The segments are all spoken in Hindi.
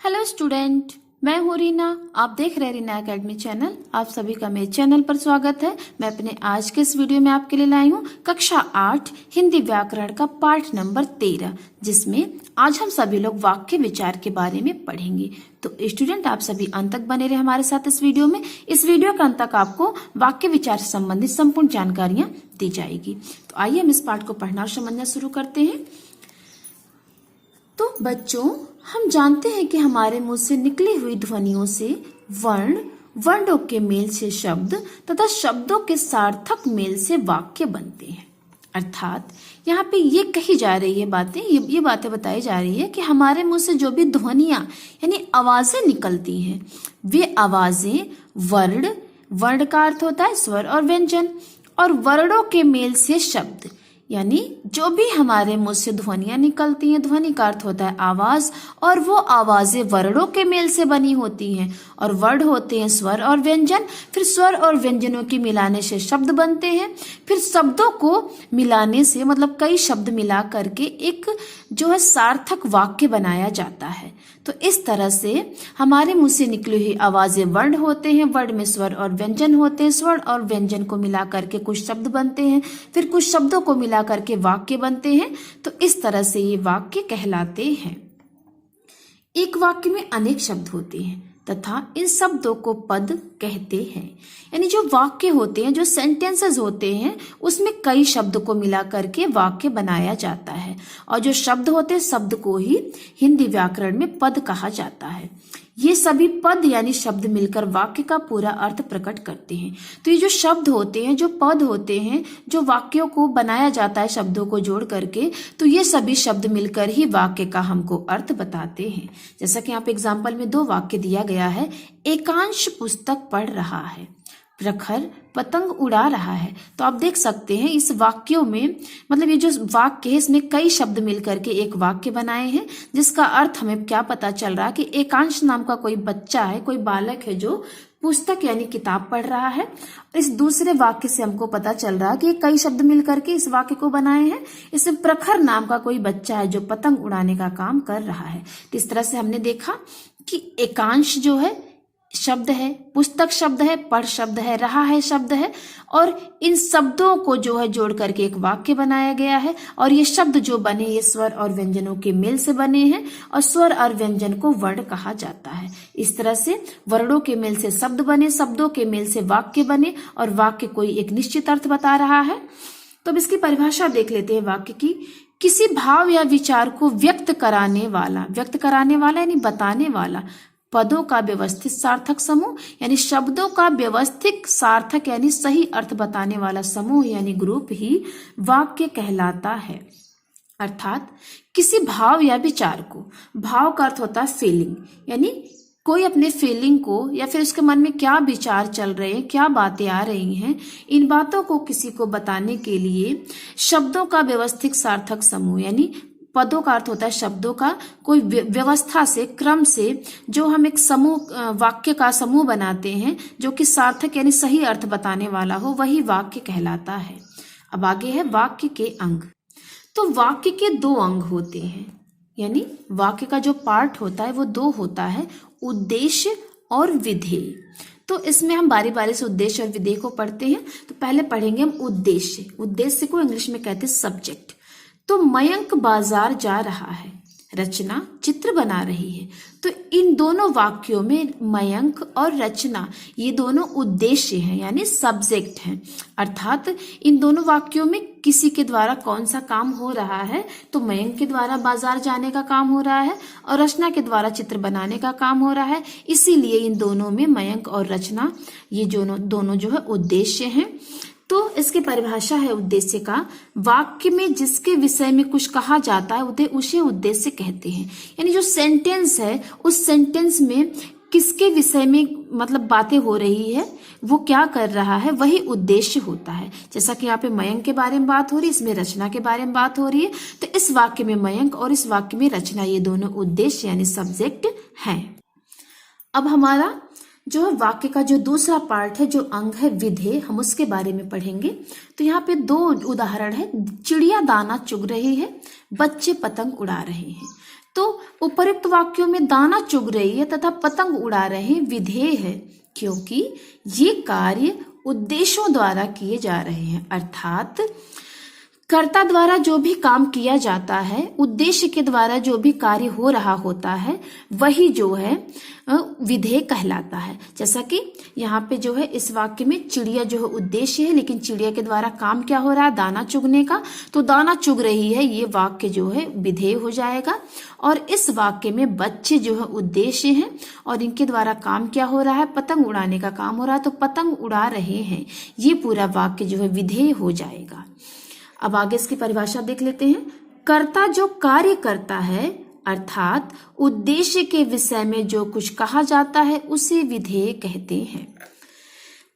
हेलो स्टूडेंट, मैं हूँ रीना। आप देख रहे हैं रीना एकेडमी चैनल। आप सभी का मेरे चैनल पर स्वागत है। मैं अपने आज के इस वीडियो में आपके लिए लाई हूँ कक्षा 8 हिंदी व्याकरण का पाठ नंबर 13, जिसमें आज हम सभी लोग वाक्य विचार के बारे में पढ़ेंगे। तो स्टूडेंट, आप सभी अंत तक बने रहे हमारे साथ इस वीडियो में। इस वीडियो के अंत तक आपको वाक्य विचार से संबंधित संपूर्ण जानकारियां दी जाएगी। तो आइए हम इस पाठ को पढ़ना और समझना शुरू करते हैं। तो बच्चों, हम जानते हैं कि हमारे मुंह से निकली हुई ध्वनियों से वर्ण, वर्णों के मेल से शब्द तथा शब्दों के सार्थक मेल से वाक्य बनते हैं। अर्थात यहाँ पे ये कही जा रही है बातें, ये बातें बताई जा रही है कि हमारे मुंह से जो भी ध्वनियां यानी आवाजें निकलती हैं, वे आवाजें वर्ण, वर्ण का अर्थ होता है स्वर और व्यंजन, और वर्णों के मेल से शब्द, यानी जो भी हमारे मुंह से ध्वनियां निकलती हैं, ध्वनि का अर्थ होता है आवाज, और वो आवाजें वर्णों के मेल से बनी होती हैं, और वर्ण होते हैं स्वर और व्यंजन। फिर स्वर और व्यंजनों के मिलाने से शब्द बनते हैं। फिर शब्दों को मिलाने से मतलब कई शब्द मिला करके एक जो है सार्थक वाक्य बनाया जाता है। तो इस तरह से हमारे मुंह से निकली हुई आवाजें वर्ण होते हैं, वर्ण में स्वर और व्यंजन होते हैं, स्वर और व्यंजन को मिला करके कुछ शब्द बनते हैं, फिर कुछ शब्दों को मिला करके वाक्य बनते हैं। तो इस तरह से ये वाक्य कहलाते हैं। एक वाक्य में अनेक शब्द होते हैं तथा इन शब्दों को पद कहते हैं। यानी जो वाक्य होते हैं, जो सेंटेंसेस होते हैं, उसमें कई शब्द को मिला करके वाक्य बनाया जाता है, और जो शब्द होते हैं, शब्द को ही हिंदी व्याकरण में पद कहा जाता है। ये सभी पद यानी शब्द मिलकर वाक्य का पूरा अर्थ प्रकट करते हैं। तो ये जो शब्द होते हैं, जो पद होते हैं, जो वाक्यों को बनाया जाता है शब्दों को जोड़ करके, तो ये सभी शब्द मिलकर ही वाक्य का हमको अर्थ बताते हैं। जैसा कि यहाँ पे एग्जाम्पल में 2 वाक्य दिया गया है। एकांश पुस्तक पढ़ रहा है, प्रखर पतंग उड़ा रहा है। तो आप देख सकते हैं इस वाक्यों में, मतलब ये जो वाक्य है, इसमें कई शब्द मिलकर के एक वाक्य बनाए हैं, जिसका अर्थ हमें क्या पता चल रहा है कि एकांश नाम का कोई बच्चा है, कोई बालक है जो पुस्तक यानी किताब पढ़ रहा है। इस दूसरे वाक्य से हमको पता चल रहा है कि कई शब्द मिलकर के इस वाक्य को बनाए हैं। इसमें प्रखर नाम का कोई बच्चा है जो पतंग उड़ाने का काम कर रहा है। तो इस तरह से हमने देखा कि एकांश जो है शब्द है, पुस्तक शब्द है, पढ़ शब्द है, रहा है शब्द है, और इन शब्दों को जो है जोड़ करके एक वाक्य बनाया गया है। और ये शब्द जो बने ये स्वर और व्यंजनों के मेल से बने हैं, और स्वर और व्यंजन को वर्ण कहा जाता है। इस तरह से वर्णों के मेल से शब्द बने, शब्दों के मेल से वाक्य बने, और वाक्य कोई एक निश्चित अर्थ बता रहा है। तो अब इसकी परिभाषा देख लेते हैं वाक्य की। किसी भाव या विचार को व्यक्त कराने वाला यानी बताने वाला पदों का व्यवस्थित सार्थक समूह, यानी शब्दों का व्यवस्थित सार्थक यानी सही अर्थ बताने वाला समूह यानी ग्रुप ही वाक्य कहलाता है। अर्थात किसी भाव या विचार को, भाव का अर्थ होता है फीलिंग, यानी कोई अपने फीलिंग को या फिर उसके मन में क्या विचार चल रहे हैं, क्या बातें आ रही हैं, इन बातों को किसी को बताने के लिए शब्दों का व्यवस्थित सार्थक समूह, यानी पदों का अर्थ होता है शब्दों का कोई व्यवस्था से, क्रम से जो हम एक समूह, वाक्य का समूह बनाते हैं जो कि सार्थक यानी सही अर्थ बताने वाला हो, वही वाक्य कहलाता है। अब आगे है वाक्य के अंग। तो वाक्य के 2 अंग होते हैं, यानी वाक्य का जो पार्ट होता है वो 2 होता है, उद्देश्य और विधेय। तो इसमें हम बारी बारी से उद्देश्य और विधेय को पढ़ते हैं। तो पहले पढ़ेंगे हम उद्देश्य। उद्देश्य को इंग्लिश में कहते हैं सब्जेक्ट। तो मयंक बाजार जा रहा है, रचना चित्र बना रही है। तो इन दोनों वाक्यों में मयंक और रचना ये दोनों उद्देश्य हैं यानी सब्जेक्ट हैं। अर्थात इन दोनों वाक्यों में किसी के द्वारा कौन सा काम हो रहा है, तो मयंक के द्वारा बाजार जाने का काम हो रहा है और रचना के द्वारा चित्र बनाने का काम हो रहा है। इसीलिए इन दोनों में मयंक और रचना ये दोनों जो है उद्देश्य हैं। तो इसकी परिभाषा है उद्देश्य का, वाक्य में जिसके विषय में कुछ कहा जाता है उसे उद्देश्य कहते हैं। यानी जो सेंटेंस है उस सेंटेंस में किसके विषय में मतलब बातें हो रही है, वो क्या कर रहा है, वही उद्देश्य होता है। जैसा कि यहाँ पे मयंक के बारे में बात हो रही है, इसमें रचना के बारे में बात हो रही है। तो इस वाक्य में मयंक और इस वाक्य में रचना ये दोनों उद्देश्य यानी सब्जेक्ट हैं। अब हमारा जो है वाक्य का जो दूसरा पार्ट है, जो अंग है विधेय, हम उसके बारे में पढ़ेंगे। तो यहाँ पे 2 उदाहरण है। चिड़िया दाना चुग रही है, बच्चे पतंग उड़ा रहे हैं। तो उपयुक्त वाक्यों में दाना चुग रही है तथा पतंग उड़ा रहे विधेय है, क्योंकि ये कार्य उद्देश्यों द्वारा किए जा रहे हैं। अर्थात कर्ता द्वारा जो भी काम किया जाता है, उद्देश्य के द्वारा जो भी कार्य हो रहा होता है, वही जो है विधेय कहलाता है। जैसा कि यहाँ पे जो है इस वाक्य में चिड़िया जो है उद्देश्य है, लेकिन चिड़िया के द्वारा काम क्या हो रहा है, दाना चुगने का, तो दाना चुग रही है, ये वाक्य जो है विधेय हो जाएगा। और इस वाक्य में बच्चे जो है उद्देश्य हैं और इनके द्वारा काम क्या हो रहा है, पतंग उड़ाने का काम हो रहा है, तो पतंग उड़ा रहे हैं, ये पूरा वाक्य जो है विधेय हो जाएगा। अब आगे इसकी परिभाषा देख लेते हैं। कर्ता जो कार्य करता है अर्थात उद्देश्य के विषय में जो कुछ कहा जाता है उसे विधेय कहते हैं।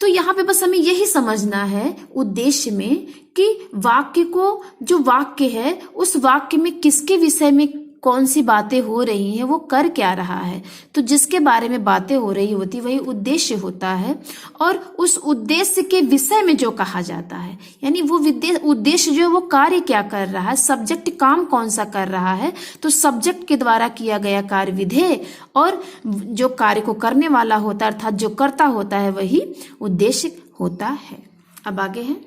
तो यहाँ पे बस हमें यही समझना है उद्देश्य में कि वाक्य को, जो वाक्य है उस वाक्य में किसके विषय में कौन सी बातें हो रही हैं, वो कर क्या रहा है, तो जिसके बारे में बातें हो रही होती वही उद्देश्य होता है। और उस उद्देश्य के विषय में जो कहा जाता है, यानी वो उद्देश्य जो है वो कार्य क्या कर रहा है, सब्जेक्ट काम कौन सा कर रहा है, तो सब्जेक्ट के द्वारा किया गया कार्य विधेय, और जो कार्य को करने वाला होता है अर्थात जो कर्ता होता है वही उद्देश्य होता है। अब आगे है,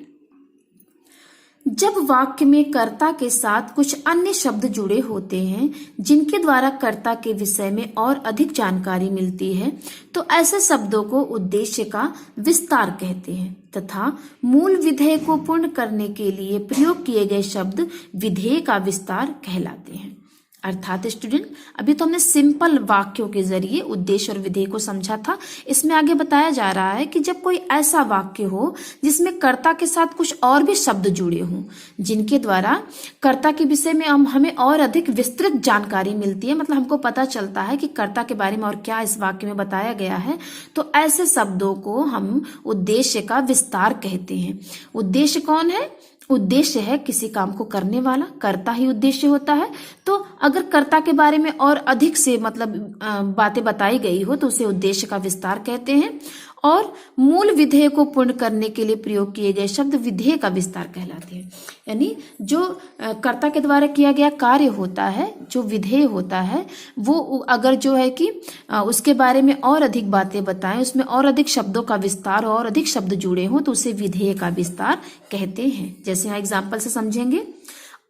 जब वाक्य में कर्ता के साथ कुछ अन्य शब्द जुड़े होते हैं जिनके द्वारा कर्ता के विषय में और अधिक जानकारी मिलती है, तो ऐसे शब्दों को उद्देश्य का विस्तार कहते हैं तथा मूल विधेय को पूर्ण करने के लिए प्रयोग किए गए शब्द विधेय का विस्तार कहलाते हैं। अर्थात स्टूडेंट, अभी तो हमने सिंपल वाक्यों के जरिए उद्देश्य और विधेय को समझा था। इसमें आगे बताया जा रहा है कि जब कोई ऐसा वाक्य हो जिसमें कर्ता के साथ कुछ और भी शब्द जुड़े हों जिनके द्वारा कर्ता के विषय में हमें और अधिक विस्तृत जानकारी मिलती है, मतलब हमको पता चलता है कि कर्ता के बारे में और क्या इस वाक्य में बताया गया है, तो ऐसे शब्दों को हम उद्देश्य का विस्तार कहते हैं। उद्देश्य कौन है? उद्देश्य है किसी काम को करने वाला, कर्ता ही उद्देश्य होता है। तो अगर कर्ता के बारे में और अधिक से मतलब बातें बताई गई हो तो उसे उद्देश्य का विस्तार कहते हैं। और मूल विधेय को पूर्ण करने के लिए प्रयोग किए गए शब्द विधेय का विस्तार कहलाते हैं। यानी जो कर्ता के द्वारा किया गया कार्य होता है, जो विधेय होता है, वो अगर जो है कि उसके बारे में और अधिक बातें बताएं, उसमें और अधिक शब्दों का विस्तार और अधिक शब्द जुड़े हों तो उसे विधेय का विस्तार कहते हैं। जैसे यहाँ एग्जाम्पल से समझेंगे,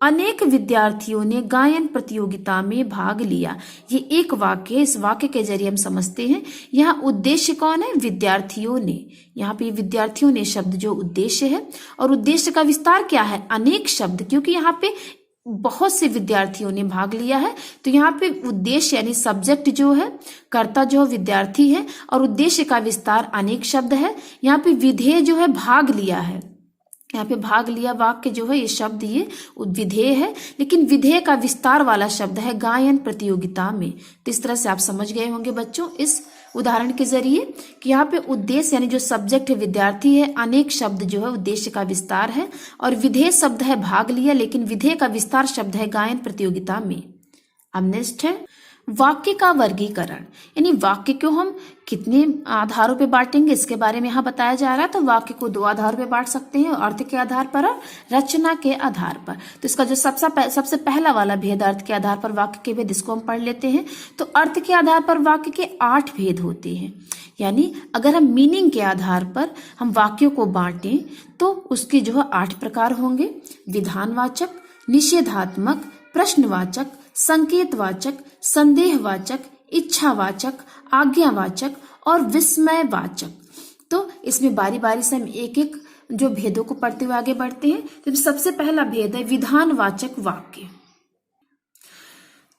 अनेक विद्यार्थियों ने गायन प्रतियोगिता में भाग लिया। ये एक वाक्य है, इस वाक्य के जरिए हम समझते हैं यहाँ उद्देश्य कौन है? विद्यार्थियों ने। यहाँ पे विद्यार्थियों ने शब्द जो उद्देश्य है, और उद्देश्य का विस्तार क्या है? अनेक शब्द, क्योंकि यहाँ पे बहुत से विद्यार्थियों ने भाग लिया है, तो यहाँ पे उद्देश्य यानी सब्जेक्ट जो है, कर्ता जो विद्यार्थी है, और उद्देश्य का विस्तार अनेक शब्द है। यहाँ पे विधेय जो है भाग लिया है, यहाँ पे भाग लिया वाक्य जो है ये शब्द ये विधेय है, लेकिन विधेय का विस्तार वाला शब्द है गायन प्रतियोगिता में। तो इस तरह से आप समझ गए होंगे बच्चों इस उदाहरण के जरिए कि यहाँ पे उद्देश्य यानी जो सब्जेक्ट है विद्यार्थी है, अनेक शब्द जो है उद्देश्य का विस्तार है, और विधेय शब्द है भाग लिया, लेकिन विधेय का विस्तार शब्द है गायन प्रतियोगिता में। अब नेक्स्ट है वाक्य का वर्गीकरण, यानी वाक्य को हम कितने आधारों पे बांटेंगे इसके बारे में यहाँ बताया जा रहा है। तो वाक्य को 2 आधारों पे बांट सकते हैं, अर्थ के आधार पर और रचना के आधार पर। तो इसका जो सबसे पहला वाला भेद अर्थ के आधार पर वाक्य के भेद, इसको हम पढ़ लेते हैं। तो अर्थ के आधार पर वाक्य के 8 भेद होते हैं, यानी अगर हम मीनिंग के आधार पर हम वाक्यों को बांटें तो उसके जो है 8 प्रकार होंगे। विधानवाचक, निषेधात्मक, प्रश्नवाचक, संकेतवाचक, संदेहवाचक, इच्छावाचक, आज्ञावाचक और विस्मयवाचक। तो इसमें बारी बारी से हम एक एक जो भेदों को पढ़ते हुए आगे बढ़ते हैं। तो सबसे पहला भेद है विधानवाचक वाक्य।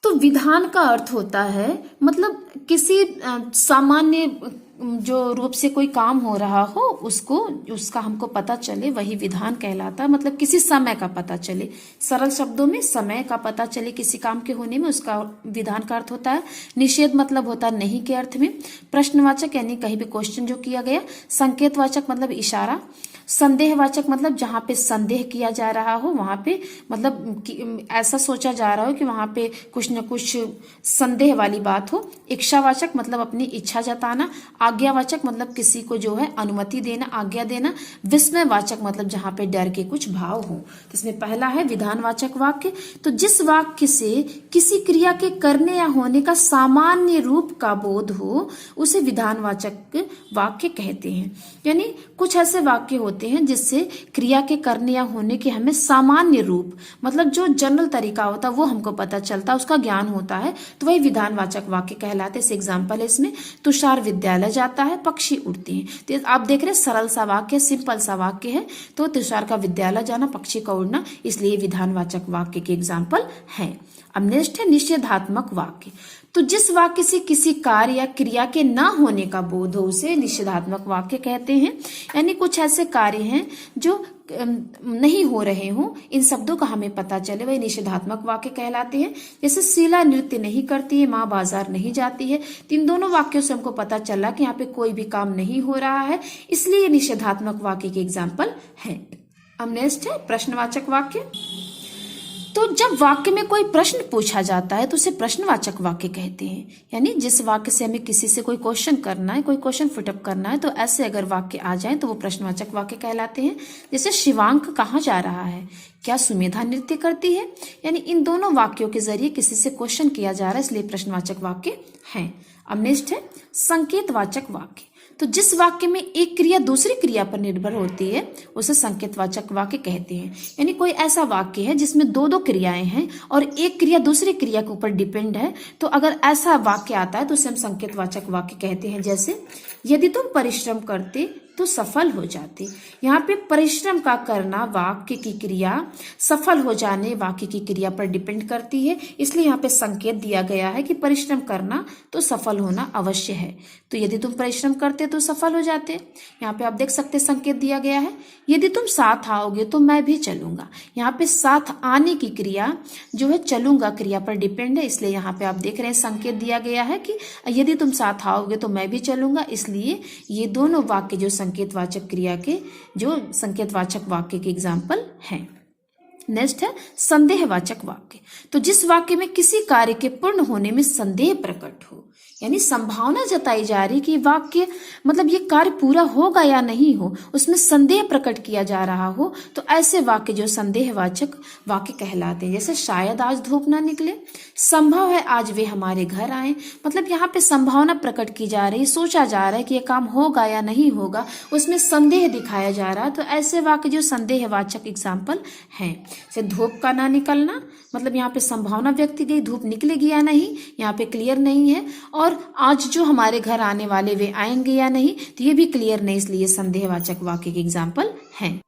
तो विधान का अर्थ होता है मतलब किसी सामान्य जो रूप से कोई काम हो रहा हो उसका हमको पता चले, वही विधान कहलाता है। मतलब किसी समय का पता चले, सरल शब्दों में समय का पता चले किसी काम के होने में, उसका विधान का अर्थ होता है। निषेध मतलब होता है नहीं के अर्थ में। प्रश्नवाचक यानी कहीं भी क्वेश्चन जो किया गया। संकेतवाचक मतलब इशारा। संदेहवाचक मतलब जहाँ पे संदेह किया जा रहा हो, वहां पे मतलब ऐसा सोचा जा रहा हो कि वहां पे कुछ न कुछ संदेह वाली बात हो। इच्छावाचक मतलब अपनी इच्छा जताना। आज्ञावाचक मतलब किसी को जो है अनुमति देना, आज्ञा देना। विस्मयवाचक मतलब जहाँ पे डर के कुछ भाव हो। तो इसमें पहला है विधानवाचक वाक्य। तो जिस वाक्य से किसी क्रिया के करने या होने का सामान्य रूप का बोध हो उसे विधानवाचक वाक्य कहते हैं। यानी कुछ ऐसे वाक्य होते हैं जिससे क्रिया के करने या होने के हमें सामान्य रूप मतलब जो जनरल तरीका होता है वो हमको पता चलता है, उसका ज्ञान होता है, तो वही विधानवाचक वाक्य कहलाते हैं। इस एग्जाम्पल है इसमें, तुषार विद्यालय जाता है, पक्षी उड़ते हैं। तो आप देख रहे हैं सरल सा वाक्य, सिंपल सा वाक्य है। तो तुषार का विद्यालय जाना, पक्षी का उड़ना, इसलिए विधानवाचक वाक्य के एग्जाम्पल है। अब नेक्स्ट है निषेधात्मक वाक्य। तो जिस वाक्य से किसी कार्य या क्रिया के न होने का बोध हो उसे निषेधात्मक वाक्य कहते हैं। यानी कुछ ऐसे कार्य हैं जो नहीं हो रहे हों, इन शब्दों का हमें पता चले, वही निषेधात्मक वाक्य कहलाते हैं। जैसे शीला नृत्य नहीं करती है, माँ बाजार नहीं जाती है। तो इन दोनों वाक्यों से हमको पता चला कि यहाँ पे कोई भी काम नहीं हो रहा है, इसलिए ये निषेधात्मक वाक्य के एग्जाम्पल है। अब नेक्स्ट है प्रश्नवाचक वाक्य। तो जब वाक्य में कोई प्रश्न पूछा जाता है तो उसे प्रश्नवाचक वाक्य कहते हैं। यानी जिस वाक्य से हमें किसी से कोई क्वेश्चन करना है, कोई क्वेश्चन पुटअप करना है, तो ऐसे अगर वाक्य आ जाए तो वो प्रश्नवाचक वाक्य कहलाते हैं। जैसे शिवांक कहाँ जा रहा है, क्या सुमेधा नृत्य करती है। यानी इन दोनों वाक्यों के जरिए किसी से क्वेश्चन किया जा रहा है, इसलिए प्रश्नवाचक वाक्य है। अब नेक्स्ट है संकेतवाचक वाक्य। तो जिस वाक्य में एक क्रिया दूसरी क्रिया पर निर्भर होती है उसे संकेतवाचक वाक्य कहते हैं। यानी कोई ऐसा वाक्य है जिसमें दो दो क्रियाएं हैं और एक क्रिया दूसरी क्रिया के ऊपर डिपेंड है, तो अगर ऐसा वाक्य आता है तो उसे हम संकेतवाचक वाक्य कहते हैं। जैसे यदि तुम परिश्रम करते तो सफल हो जाते। यहाँ पे परिश्रम का करना वाक्य की क्रिया, सफल हो जाने वाक्य की क्रिया पर डिपेंड करती है, इसलिए यहाँ पे संकेत दिया गया है कि परिश्रम करना तो सफल होना अवश्य है। तो यदि तुम परिश्रम करते तो सफल हो जाते। यहाँ पे आप देख सकते संकेत दिया गया है, यदि तुम साथ आओगे तो मैं भी चलूंगा। यहाँ पे साथ आने की क्रिया जो है चलूंगा क्रिया पर डिपेंड है, इसलिए यहाँ पे आप देख रहे हैं संकेत दिया गया है कि यदि तुम साथ आओगे तो मैं भी चलूंगा। इसलिए ये दोनों वाक्य जो संकेतवाचक क्रिया के जो संकेतवाचक वाक्य के एग्जाम्पल हैं। नेक्स्ट है संदेहवाचक वाक्य। तो जिस वाक्य में किसी कार्य के पूर्ण होने में संदेह प्रकट हो, यानी संभावना जताई जा रही कि वाक्य मतलब ये कार्य पूरा होगा या नहीं हो, उसमें संदेह प्रकट किया जा रहा हो, तो ऐसे वाक्य जो संदेहवाचक वाक्य कहलाते हैं। जैसे शायद आज धूप ना निकले, संभव है आज वे हमारे घर आए। मतलब यहाँ पे संभावना प्रकट की जा रही, सोचा जा रहा है कि ये काम होगा या नहीं होगा, उसमें संदेह दिखाया जा रहा है, तो ऐसे वाक्य जो संदेहवाचक एग्जाम्पल हैं। जैसे धूप का ना निकलना, मतलब यहाँ पे संभावना व्यक्त की गई, धूप निकलेगी या नहीं यहाँ पे क्लियर नहीं है, और आज जो हमारे घर आने वाले वे आएंगे या नहीं, तो ये भी क्लियर नहीं, इसलिए संदेहवाचक वाक्य के एग्जाम्पल हैं।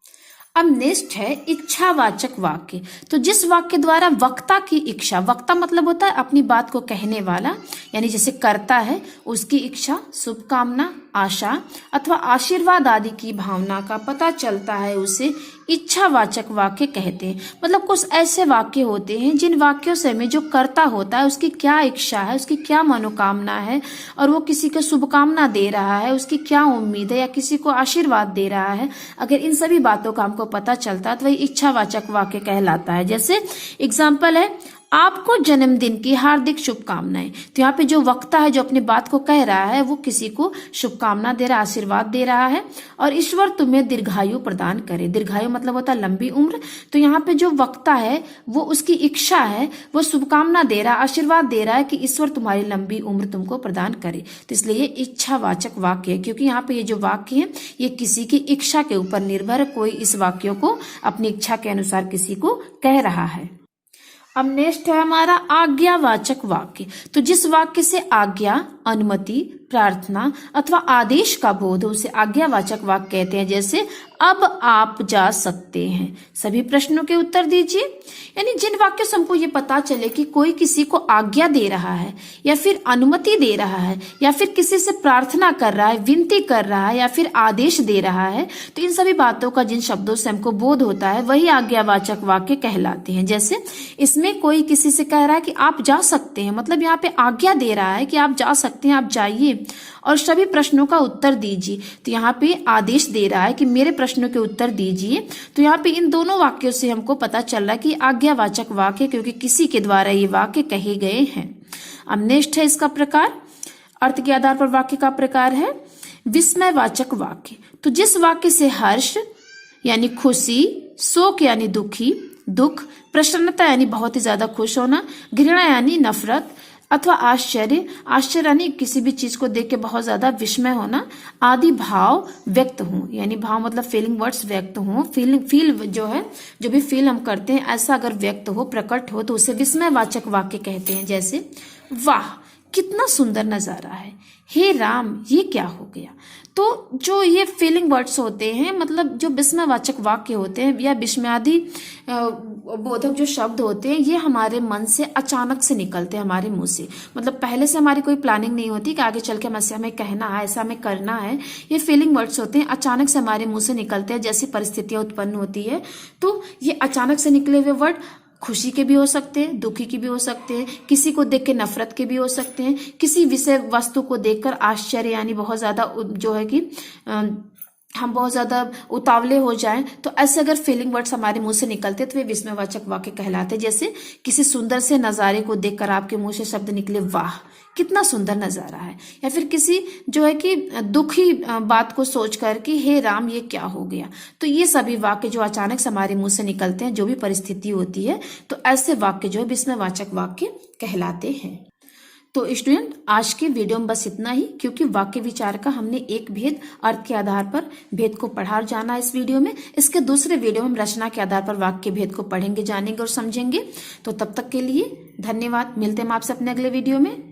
अब नेक्स्ट है इच्छावाचक वाक्य। तो जिस वाक्य द्वारा वक्ता की इच्छा, वक्ता मतलब होता है अपनी बात को कहने वाला, यानी जैसे करता है उसकी इच्छा, शुभकामना, आशा अथवा आशीर्वाद आदि की भावना का पता चलता है, उसे इच्छावाचक वाक्य कहते हैं। मतलब कुछ ऐसे वाक्य होते हैं जिन वाक्यों से हमें जो करता होता है उसकी क्या इच्छा है, उसकी क्या मनोकामना है, और वो किसी को शुभकामना दे रहा है, उसकी क्या उम्मीद है, या किसी को आशीर्वाद दे रहा है, अगर इन सभी बातों का हमको पता चलता है तो वही इच्छावाचक वाक्य कहलाता है। जैसे एग्जाम्पल है, आपको जन्मदिन की हार्दिक शुभकामनाएं। तो यहाँ पे जो वक्ता है जो अपनी बात को कह रहा है वो किसी को शुभकामना दे रहा है, आशीर्वाद दे रहा है, और ईश्वर तुम्हें दीर्घायु प्रदान करे। दीर्घायु मतलब होता है लंबी उम्र। तो यहाँ पे जो वक्ता है वो उसकी इच्छा है, वो शुभकामना दे रहा है, आशीर्वाद दे रहा है कि ईश्वर तुम्हारी लंबी उम्र तुमको प्रदान करे। तो इसलिए ये इच्छावाचक वाक्य है, क्योंकि यहाँ पे ये जो वाक्य है ये किसी की इच्छा के ऊपर निर्भर है, कोई इस वाक्यों को अपनी इच्छा के अनुसार किसी को कह रहा है। अब नेक्स्ट है हमारा आज्ञावाचक वाक्य। तो जिस वाक्य से आज्ञा, अनुमति, प्रार्थना अथवा आदेश का बोध हो उसे आज्ञावाचक वाक्य कहते हैं। जैसे अब आप जा सकते हैं, सभी प्रश्नों के उत्तर दीजिए। यानी जिन वाक्यों से हमको ये पता चले कि कोई किसी को आज्ञा दे रहा है, या फिर अनुमति दे रहा है, या फिर किसी से प्रार्थना कर रहा है, विनती कर रहा है, या फिर आदेश दे रहा है, तो इन सभी बातों का जिन शब्दों से हमको बोध होता है वही आज्ञावाचक वाक्य कहलाते हैं। जैसे इसमें कोई किसी से कह रहा है कि आप जा सकते हैं, मतलब यहाँ पे आज्ञा दे रहा है कि आप जा सकते हैं, आप जाइए और सभी प्रश्नों का उत्तर दीजिए। तो यहाँ पे आदेश दे रहा है कि मेरे प्रश्न प्रश्नों के उत्तर दीजिए। तो यहाँ पे इन दोनों वाक्यों से हमको पता चल रहा है कि आज्ञावाचक वाक्य, क्योंकि किसी के द्वारा ये वाक्य कहे गए हैं। अब नेक्स्ट है इसका प्रकार, अर्थ के आधार पर वाक्य का प्रकार है विस्मयवाचक वाक्य। तो जिस वाक्य से हर्ष यानी खुशी, शोक यानी दुख, प्रसन्नता यानी बहुत ही ज्यादा खुश होना, घृणा यानी नफरत अथवा आश्चर्य यानी किसी भी चीज को देख के बहुत ज्यादा विस्मय होना आदि भाव व्यक्त हो, यानी भाव मतलब फीलिंग वर्ड्स व्यक्त हो, फील जो है, जो भी फील हम करते हैं ऐसा अगर व्यक्त हो, प्रकट हो, तो उसे विस्मयवाचक वाक्य कहते हैं। जैसे वाह कितना सुंदर नजारा है, हे राम ये क्या हो गया। तो जो ये फीलिंग वर्ड्स होते हैं, मतलब जो विस्मयवाचक वाक्य होते हैं या विस्मयादि बोधक जो शब्द होते हैं, ये हमारे मन से अचानक से निकलते हैं, हमारे मुंह से। मतलब पहले से हमारी कोई प्लानिंग नहीं होती कि आगे चल के हमें कहना है, ऐसा हमें करना है। ये फीलिंग वर्ड्स होते हैं, अचानक से हमारे मुंह से निकलते हैं। जैसी परिस्थितियां उत्पन्न होती है तो ये अचानक से निकले हुए वर्ड खुशी के भी हो सकते हैं, दुखी के भी हो सकते हैं, किसी को देख के नफरत के भी हो सकते हैं, किसी विषय वस्तु को देखकर आश्चर्य यानी बहुत ज्यादा जो है कि हम बहुत ज्यादा उतावले हो जाएं, तो ऐसे अगर फीलिंग वर्ड्स हमारे मुंह से निकलते तो वे विस्मयवाचक वाक्य कहलाते। जैसे किसी सुंदर से नजारे को देखकर आपके मुंह से शब्द निकले वाह कितना सुंदर नजारा है, या फिर किसी जो है कि दुखी बात को सोच कर कि हे राम ये क्या हो गया। तो ये सभी वाक्य जो अचानक से हमारे मुंह से निकलते हैं, जो भी परिस्थिति होती है, तो ऐसे वाक्य जो है विस्मयवाचक वाक्य कहलाते हैं। तो स्टूडेंट आज के वीडियो में बस इतना ही, क्योंकि वाक्य विचार का हमने एक भेद अर्थ के आधार पर भेद को पढ़ा जाना इस वीडियो में। इसके दूसरे वीडियो में हम रचना के आधार पर वाक्य भेद को पढ़ेंगे, जानेंगे और समझेंगे। तो तब तक के लिए धन्यवाद। मिलते हैं आपसे अपने अगले वीडियो में।